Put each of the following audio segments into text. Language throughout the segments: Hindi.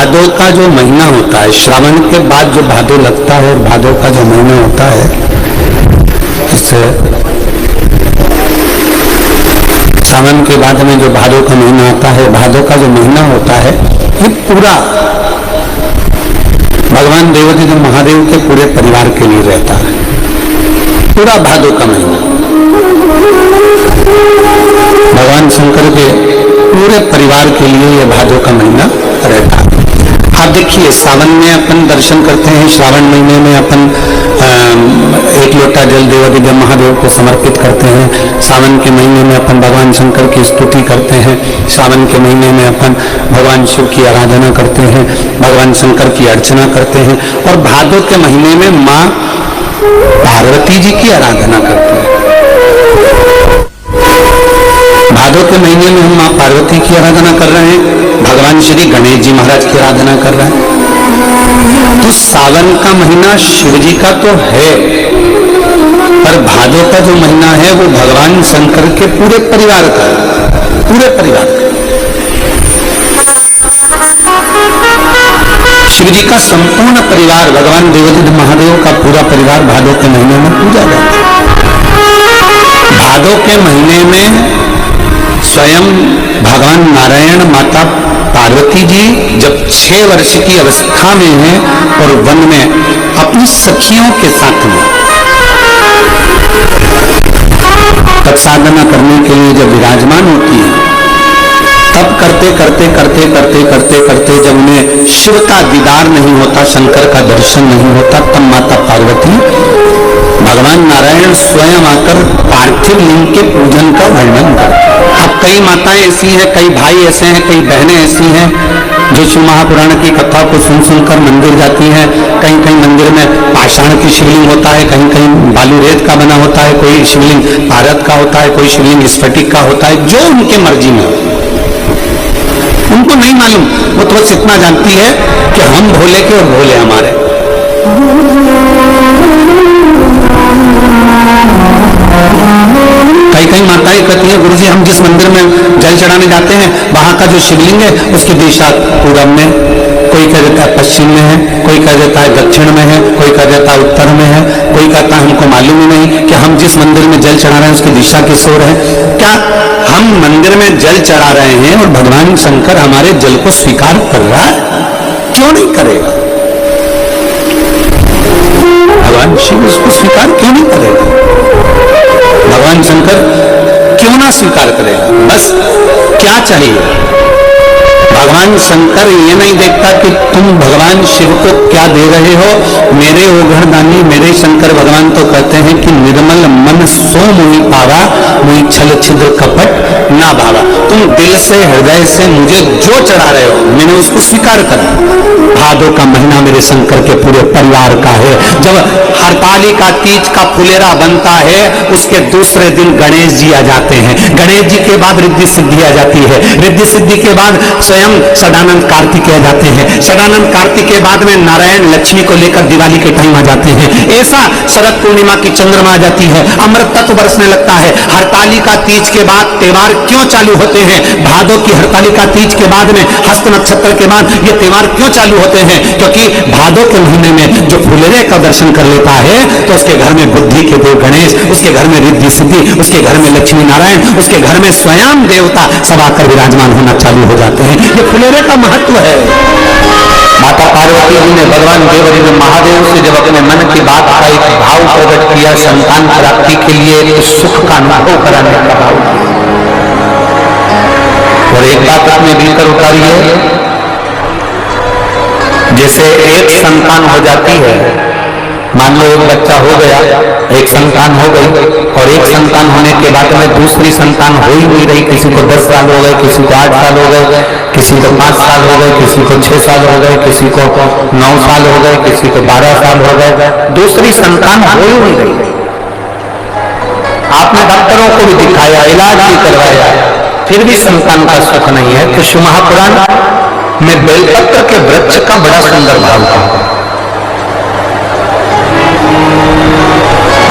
भादो का जो महीना होता है, श्रावण के बाद जो भादो लगता है, भादो का जो महीना होता है, इससे सावन के बाद में जो भादो का महीना आता है, भादो का जो महीना होता है, ये पूरा भगवान देवाधिदेव महादेव के पूरे परिवार के लिए रहता है। पूरा भादो का महीना भगवान शंकर के पूरे परिवार के लिए ये भादो का महीना रहता है। आप देखिए, सावन में अपन दर्शन करते हैं, श्रावण महीने में अपन एक लोटा जल देवाधिदेव महादेव को समर्पित करते हैं। सावन के महीने में अपन भगवान शंकर की स्तुति करते हैं। सावन के महीने में अपन भगवान शिव की आराधना करते हैं, भगवान शंकर की अर्चना करते हैं। और भादो के महीने में माँ पार्वती जी की आराधना करते हैं। भादो के महीने में हम माँ पार्वती की आराधना कर रहे हैं, भगवान श्री गणेश जी महाराज की आराधना कर रहे हैं। तो सावन का महीना शिव जी का तो है, पर भादो का जो महीना है वो भगवान शंकर के पूरे परिवार का, पूरे परिवार का। शिव जी का संपूर्ण परिवार, भगवान देवाधिदेव महादेव का पूरा परिवार भादो के महीने में पूजा जाता है। भादो के महीने में स्वयं भगवान नारायण माता पार्वती जी जब 6 वर्ष की अवस्था में हैं और वन में अपनी सखियों के साथ में तत्साधना करने के लिए जब विराजमान होती है, तब करते करते करते करते करते करते जब उन्हें शिव का दीदार नहीं होता, शंकर का दर्शन नहीं होता, तब माता पार्वती भगवान नारायण स्वयं आकर पार्थिव लिंग के पूजन का वर्णन करते हैं। अब कई माताएं ऐसी हैं, कई भाई ऐसे हैं, कई बहनें ऐसी हैं जो शिव महापुराण की कथा को सुन सुनकर मंदिर जाती हैं। कहीं कहीं मंदिर में पाषाण की शिवलिंग होता है, कहीं कहीं बालू रेत का बना होता है, कोई शिवलिंग भारत का होता है, कोई शिवलिंग स्फटिक का होता है, जो उनके मर्जी में होता है। उनको नहीं मालूम, वो तो बस इतना जानती है कि हम भोले के और भोले हमारे। कई कई माताएं कहती हैं, गुरुजी हम जिस मंदिर में जल चढ़ाने जाते हैं वहां का जो शिवलिंग है उसकी दिशा पूरब में, कोई कह देता है पश्चिम में है, कोई कह देता है दक्षिण में है, कोई कह देता है उत्तर में है, कोई कहता है हमको मालूम ही नहीं कि हम जिस मंदिर में जल चढ़ा रहे हैं उसकी दिशा किस ओर है। क्या हम मंदिर में जल चढ़ा रहे हैं और भगवान शंकर हमारे जल को स्वीकार कर रहा है? क्यों नहीं करेगा? भगवान शिव उसको स्वीकार क्यों नहीं करेगा? भगवान शंकर क्यों ना स्वीकार करेगा? बस क्या चाहिए? भगवान शंकर ये नहीं देखता कि तुम भगवान शिव को क्या दे रहे हो। मेरे ओघरदानी मेरे शंकर भगवान तो कहते हैं कि निर्मल मन सो मुनि पावा, मुझे छल छिद्र कपट ना भावा। तुम दिल से हृदय से मुझे जो चढ़ा रहे हो मैंने उसको स्वीकार करा। भादो का महीना मेरे शंकर के पूरे परिवार का है। जब हरतालिका तीज का फुलेरा बनता है उसके दूसरे दिन गणेश जी आ जाते हैं। गणेश जी के बाद रिद्धि सिद्धि आ जाती है। रिद्धि सिद्धि के बाद स्वयं सदानंद कार्तिकेय आ जाते हैं। सदानंद कार्तिक के बाद में नारायण लक्ष्मी को लेकर दिवाली के टाइम आ जाते हैं। ऐसा शरद पूर्णिमा की चंद्रमा आ जाती है, अमृत तत्व बरसने लगता है। हरतालिका तीज के बाद त्योहार क्यों चालू होते हैं? भादो की हरतालिका तीज के बाद में हस्त नक्षत्र के बाद ये त्योहार क्यों चालू होते हैं? क्योंकि भादो के महीने में जो फुलेरे का दर्शन कर लेता है तो उसके घर में बुद्धि के देव गणेश, उसके घर में रिद्धि सिद्धि, उसके घर में लक्ष्मी नारायण, उसके घर में स्वयं देवता सब आकर विराजमान होना चालू हो जाते हैं। ये फुलेरे का महत्व है। माता पार्वती जी ने भगवान देवाधिदेव महादेव से जब अपने मन की बात का एक भाव प्रकट किया, संतान प्राप्ति के लिए तो सुख का अनुभव कराने का भाव किया। और एक बात अपने दिल कर उतारी है, जैसे एक संतान हो जाती है, मान लो एक बच्चा हो गया, एक संतान हो गई, और एक संतान होने के बाद में दूसरी संतान हो ही नहीं रही। किसी को 10 साल हो गए, किसी को 8 साल हो गए, किसी को 5 साल हो गए, किसी को 6 साल हो गए, किसी को 9 साल हो गए, किसी को 12 साल हो गए, दूसरी संतान हो ही नहीं रही। आपने डॉक्टरों को भी दिखाया, इलाज भी करवाया, फिर भी संतान का सुख नहीं है। तो शिव महापुराण में बेलपत्र के वृक्ष का बड़ा सुंदर भाव था।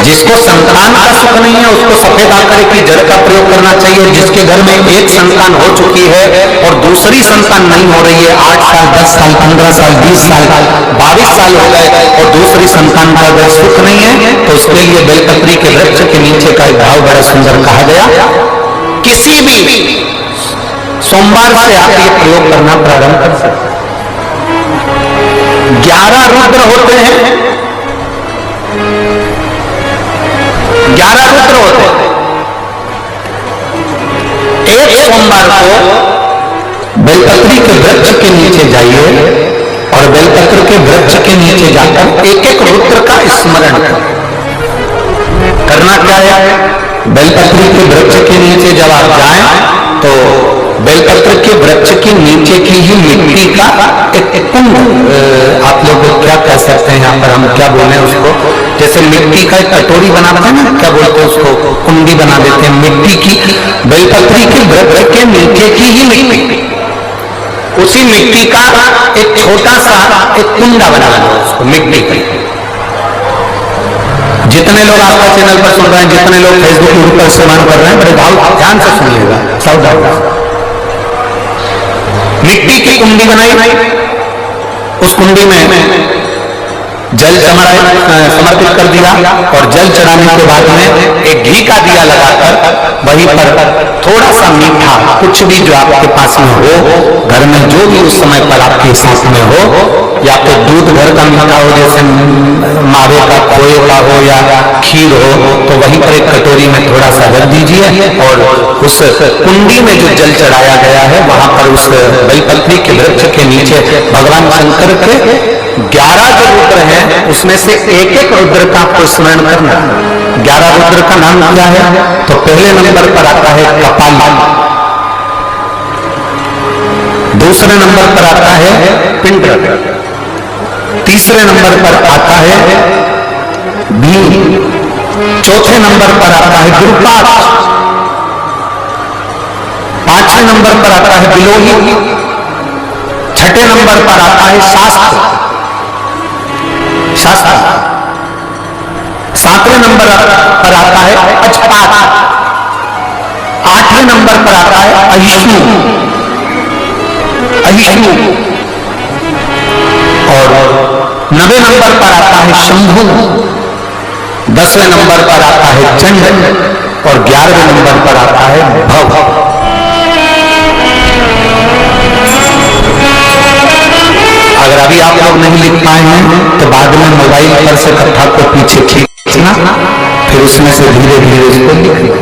जिसको संतान का सुख नहीं है उसको सफेद आंकड़े की जड़ का प्रयोग करना चाहिए। जिसके घर में एक संतान हो चुकी है और दूसरी संतान नहीं हो रही है, 8 साल 10 साल 15 साल 20 साल 22 साल हो गए और दूसरी संतान का अगर सुख नहीं है, तो उसके लिए बेलपत्री के वृक्ष के नीचे का एक भाव बड़ा सुंदर कहा गया। किसी भी सोमवार से आप ये प्रयोग करना प्रारंभ कर सकते। 11 रुद्र होते हैं, 11 रुद्र होते हैं। एक सोमवार को बेलपत्री के वृक्ष के नीचे जाइए और बेलपत्र के वृक्ष के नीचे जाकर एक एक रुद्र का स्मरण करना। क्या है? बेलपत्री के वृक्ष के नीचे जब आप जाएं तो बेलपत्र के वृक्ष के नीचे की ही मिट्टी का एक कुंड, आप लोग क्या कह सकते हैं, यहाँ पर हम क्या बोले उसको, जैसे मिट्टी का एक कटोरी बनाते हैं ना, क्या बोलते हैं उसको, कुंडी बना देते हैं मिट्टी की। बेलपत्री के वृक्ष के नीचे की ही मिट्टी, उसी मिट्टी का एक छोटा सा एक कुंडा बनाना उसको मिट्टी का। जितने लोग आपका चैनल पर सुन रहे हैं, जितने लोग फेसबुक पर इस्तेमाल कर रहे हैं, बड़े भाव ध्यान से सुनिएगा। सावधान। मिट्टी की कुंडी बनाई, उस कुंडी में जल समर्पित कर दिया और जल चढ़ाने के बाद में एक घी का दिया लगाकर वहीं पर थोड़ा सा मीठा, कुछ भी जो आपके पास में हो, घर में जो भी उस समय पर आपके साथ में हो, या तो दूध घर का मीठा हो, जैसे मावे का, खोए का हो या खीर हो, तो वहीं पर एक कटोरी में थोड़ा सा रख दीजिए और उस कुंडी में जो जल चढ़ाया गया है वहां पर उस बेलपत्री के वृक्ष के नीचे भगवान शंकर के 11 जो रुद्र हैं उसमें से एक एक रुद्र का आपको स्मरण करना। 11 रुद्र का नाम क्या है? तो पहले नंबर पर आता है कपाली, दूसरे नंबर पर आता है पिंडर, तीसरे नंबर पर आता है भीम, चौथे नंबर पर आता है गुरुपाद, पांचवें नंबर पर आता है बिलोही, छठे नंबर पर आता है शास्त्र, सातवें नंबर पर आता है अजपात, आठवें नंबर पर आता है अहिष्णु और 9वें नंबर पर आता है शंभु, 10वें नंबर पर आता है चंड और 11वें नंबर पर आता है भव। अगर अभी आप लोग नहीं लिख पाए हैं तो बाद में मोबाइल पर से कथा को पीछे खींचना, फिर उसमें से धीरे धीरे उसको लिखना।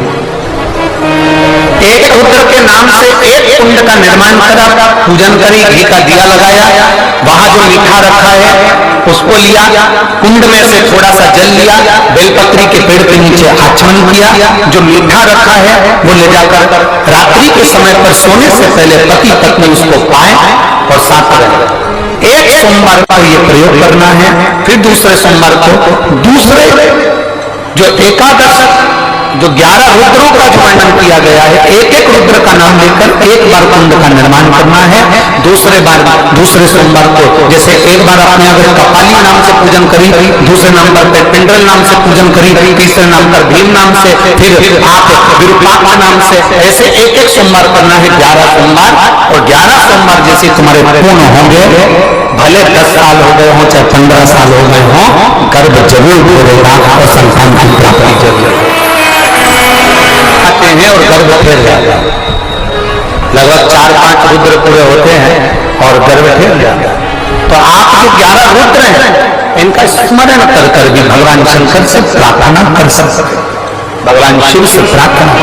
एक रुद्र के नाम से एक कुंड का निर्माण करा, पूजन करी, घी का दिया लगाया, वहां जो मीठा रखा है उसको लिया, कुंड में से थोड़ा सा जल लिया, बेलपत्री के पेड़ के नीचे आचमन किया, जो मीठा रखा है वो ले जाकर रात्रि के समय पर सोने से पहले पति पत्नी उसको पाए और साथ रहे। एक सोमवार को ये प्रयोग करना है। फिर दूसरे सोमवार को दूसरे जो एकादश, जो 11 रुद्रों का जो वर्णन किया गया है, एक एक रुद्र का नाम लेकर एक बार कुंड का निर्माण करना है। दूसरे सोमवार को जैसे एक बार आपने अगर कपाली नाम से पूजन करी, दूसरे नंबर पर पिंडल नाम से पूजन करी, तीसरे नाम पर भीम नाम से, फिर आप विरूपाक्ष नाम से, ऐसे एक एक सोमवार करना है। 11 सोमवार और 11 सोमवार जैसे तुम्हारे पूर्ण होंगे, भले 10 साल हो गए हों चाहे 15 साल हो गए हों, गर्भ जरूर पूरेगा और संतान की प्राप्ति जरूर हैं और गर्भ फेर जाता है। लगभग 4-5 रुद्र पूरे होते हैं और गर्भ फेर जाता है। तो आप जो 11 रुद्र हैं इनका स्मरण कर कर भी भगवान शंकर से प्रार्थना कर सकते, भगवान शिव से प्रार्थना।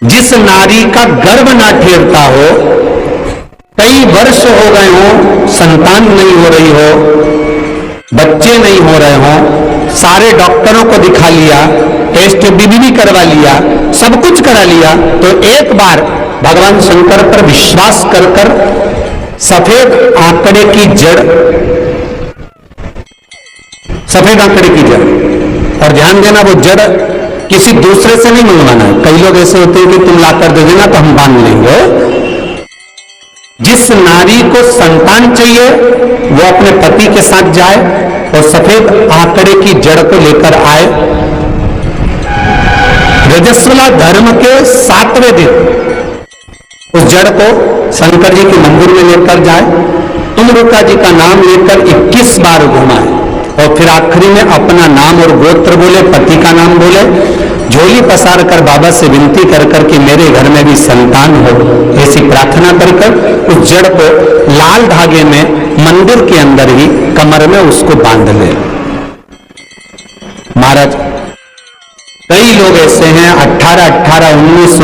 जिस नारी का गर्भ ना ठेरता हो, कई वर्ष हो गए हो, संतान नहीं हो रही हो, बच्चे नहीं हो रहे हो, सारे डॉक्टरों को दिखा लिया, टेस्ट भी करवा लिया, सब कुछ करा लिया, तो एक बार भगवान शंकर पर विश्वास कर कर सफेद आंकड़े की जड़, सफेद आंकड़े की जड़, और ध्यान देना वो जड़ किसी दूसरे से नहीं मंगवाना है। कई लोग ऐसे होते हैं कि तुम लाकर दे देना तो हम बांध लेंगे। जिस नारी को संतान चाहिए वो अपने पति के साथ जाए, और सफेद आंकड़े की जड़ को लेकर आए। रजस्वला धर्म के 7वें दिन उस जड़ को शंकर जी के मंदिर में लेकर जाए, तुमरुका जी का नाम लेकर 21 बार घुमाए और फिर आखिरी में अपना नाम और गोत्र बोले, पति का नाम बोले, झोली पसार कर बाबा से विनती कर कर कि मेरे घर में भी संतान हो, ऐसी प्रार्थना कर कर उस जड़ को लाल धागे में मंदिर के अंदर ही कमर में उसको बांध ले। महाराज कई लोग ऐसे हैं 18, 19,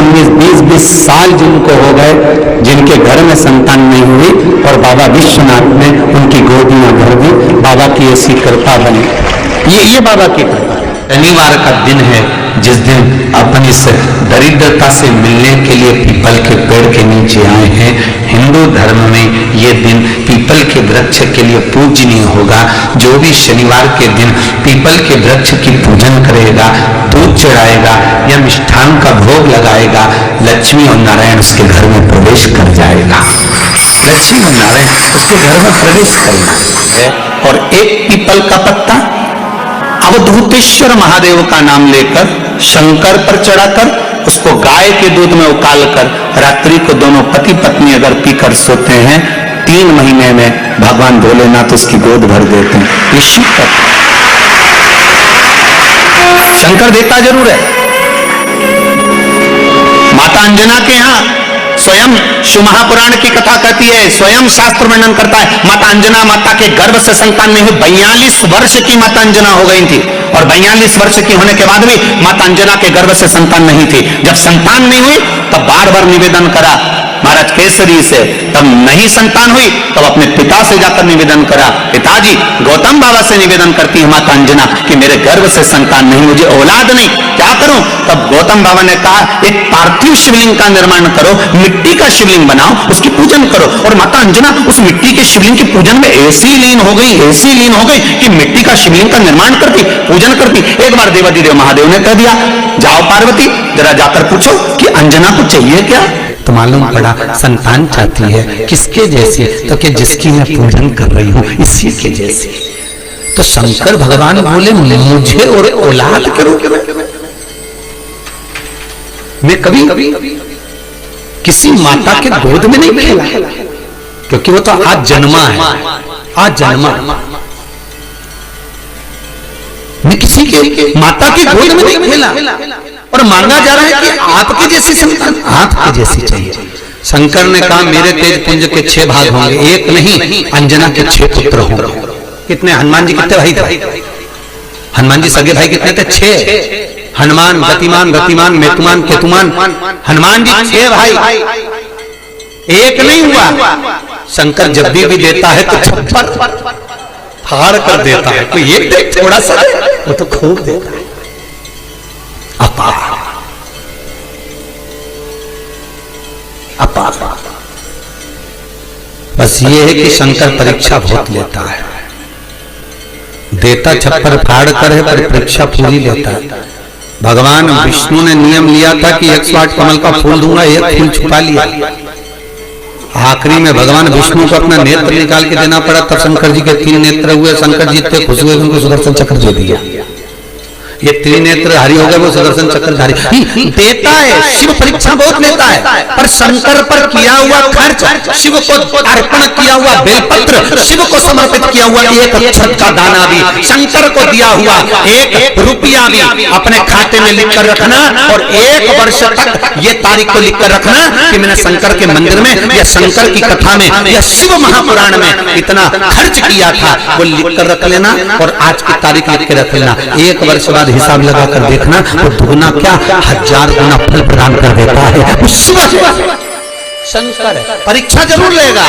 20 साल जिनको हो गए, जिनके घर में संतान नहीं हुई और बाबा विश्वनाथ ने उनकी गोदियां भर दी। बाबा की ऐसी कृपा बनी। ये बाबा की कृपा। शनिवार का दिन है जिस दिन अपनी इस दरिद्रता से मिलने के लिए पीपल के पेड़ के नीचे आए हैं। हिंदू धर्म में ये दिन पीपल के वृक्ष के लिए पूजनीय होगा। जो भी शनिवार के दिन पीपल के वृक्ष की पूजन करेगा, दूध चढ़ाएगा या मिष्ठान का भोग लगाएगा, लक्ष्मी और नारायण उसके घर में प्रवेश कर जाएगा। लक्ष्मी और नारायण उसके घर में प्रवेश करना। और एक पीपल का पत्ता अवधूतेश्वर महादेव का नाम लेकर शंकर पर चढ़ाकर उसको गाय के दूध में उकाल कर रात्रि को दोनों पति पत्नी अगर पीकर सोते हैं, 3 महीने में भगवान भोलेनाथ उसकी गोद भर देते हैं। ये शिव का शंकर देता जरूर है। माता अंजना के यहाँ स्वयं शिव महापुराण की कथा कहती है, स्वयं शास्त्र वर्णन करता है, माता अंजना माता के गर्भ से संतान नहीं हुई। 42 वर्ष की माता अंजना हो गई थी और 42 वर्ष की होने के बाद भी माता अंजना के गर्भ से संतान नहीं थी। जब संतान नहीं हुई तब बार बार निवेदन करा महाराज केसरी से, तब नहीं संतान हुई तब अपने पिता से जाकर निवेदन करा, पिताजी गौतम बाबा से निवेदन करती है माता अंजना कि मेरे गर्भ से संतान नहीं, मुझे औलाद नहीं, क्या करूं? तब गौतम बाबा ने कहा एक पार्थिव शिवलिंग का निर्माण करो, मिट्टी का शिवलिंग बनाओ, उसकी पूजन करो। और माता अंजना उस मिट्टी के शिवलिंग के पूजन में ऐसी लीन हो गई कि मिट्टी का शिवलिंग का निर्माण करती, पूजन करती। एक बार देवाधिदेव महादेव ने कह दिया, जाओ पार्वती जरा जाकर पूछो कि अंजना को चाहिए क्या? तो मालूम पड़ा संतान चाहती है, किसके जैसी? तो कि जिसकी मैं पूजन कर रही हूं इसी के जैसी। तो शंकर भगवान बोले मुझे और औलाद के रूप में मैं कभी किसी माता के गोद में नहीं खेला, क्योंकि वो तो आज जन्मा है, आज जन्मा। मैं किसी के माता की गोद में नहीं खेला और मांगा जा रहा है कि आपकी जैसी संतान आपकी जैसी चाहिए। शंकर ने कहा मेरे तेज पुंज के 6 भाग होंगे, एक नहीं अंजना के 6 पुत्र होंगे। कितने? हनुमान जी कितने भाई थे? हनुमान जी सगे भाई कितने थे? 6। हनुमान, गतिमान, रतिमान, मेतुमान, केतुमान, हनुमान जी 6 भाई, एक नहीं हुआ। शंकर जब भी देता है तो छप्पर फाड़ कर देता है, कोई एक दे थोड़ा सा, वो तो खूब देता है। बस ये है कि शंकर परीक्षा बहुत लेता है, देता छप्पर फाड़ कर है पर परीक्षा पूरी लेता है। भगवान विष्णु ने नियम लिया था कि 108 कमल का फूल दूंगा, एक फूल छुपा लिया। आखिरी में भगवान विष्णु को अपना नेत्र निकाल के देना पड़ा, तब शंकर जी के 3 नेत्र हुए। शंकर जी इतने खुश हुए उनको सुदर्शन चक्र दे दिया। ये 3 नेत्र हरि हो गए, वो सुदर्शन चक्रधारी देता है। शिव परीक्षा बहुत लेता है, पर शंकर पर किया हुआ खर्च, शिव को अर्पण किया हुआ बेलपत्र, शिव को समर्पित किया हुआ 1 अक्षत का दाना भी, शंकर को दिया हुआ 1 रुपया भी अपने खाते में लिख कर रखना और 1 वर्ष तक ये तारीख को लिख कर रखना कि मैंने शंकर के मंदिर में या शंकर की कथा में या शिव महापुराण में इतना खर्च किया था, वो लिख कर रख लेना और आज की तारीख लिख के रख लेना। 1 वर्ष बाद हिसाब लगाकर देखना, वो दुगना क्या 1000 गुना फल प्रदान कर देता है। शंकर परीक्षा जरूर लेगा,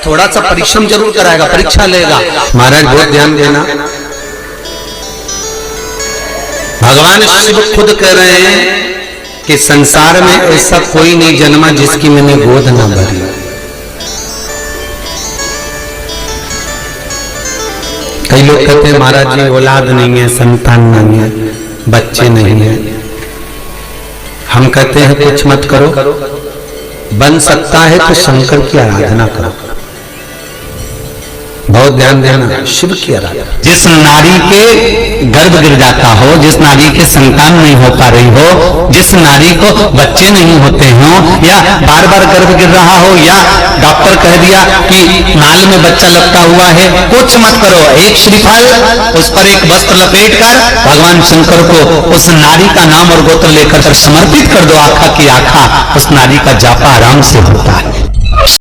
थोड़ा सा परिश्रम जरूर कराएगा, परीक्षा लेगा। महाराज बहुत ध्यान देना, भगवान शिव खुद कह रहे हैं कि संसार में ऐसा कोई नहीं जन्मा जिसकी मैंने गोद न भरी। कई लोग कहते हैं महाराज जी औलाद नहीं है, संतान नहीं है, बच्चे नहीं है। हम कहते हैं कुछ मत करो, बन सकता है तो शंकर की आराधना करो। बहुत ध्यान देना, शिव की आराधना। जिस नारी के गर्भ गिर जाता हो, जिस नारी के संतान नहीं हो पा रही हो, जिस नारी को बच्चे नहीं होते हो, या बार बार गर्भ गिर रहा हो, या डॉक्टर कह दिया कि नाल में बच्चा लपटा हुआ है, कुछ मत करो, एक श्रीफल उस पर एक वस्त्र लपेट कर भगवान शंकर को उस नारी का नाम और गोत्र लेकर समर्पित कर दो, आखा की आखा उस नारी का जापा आराम से होता है।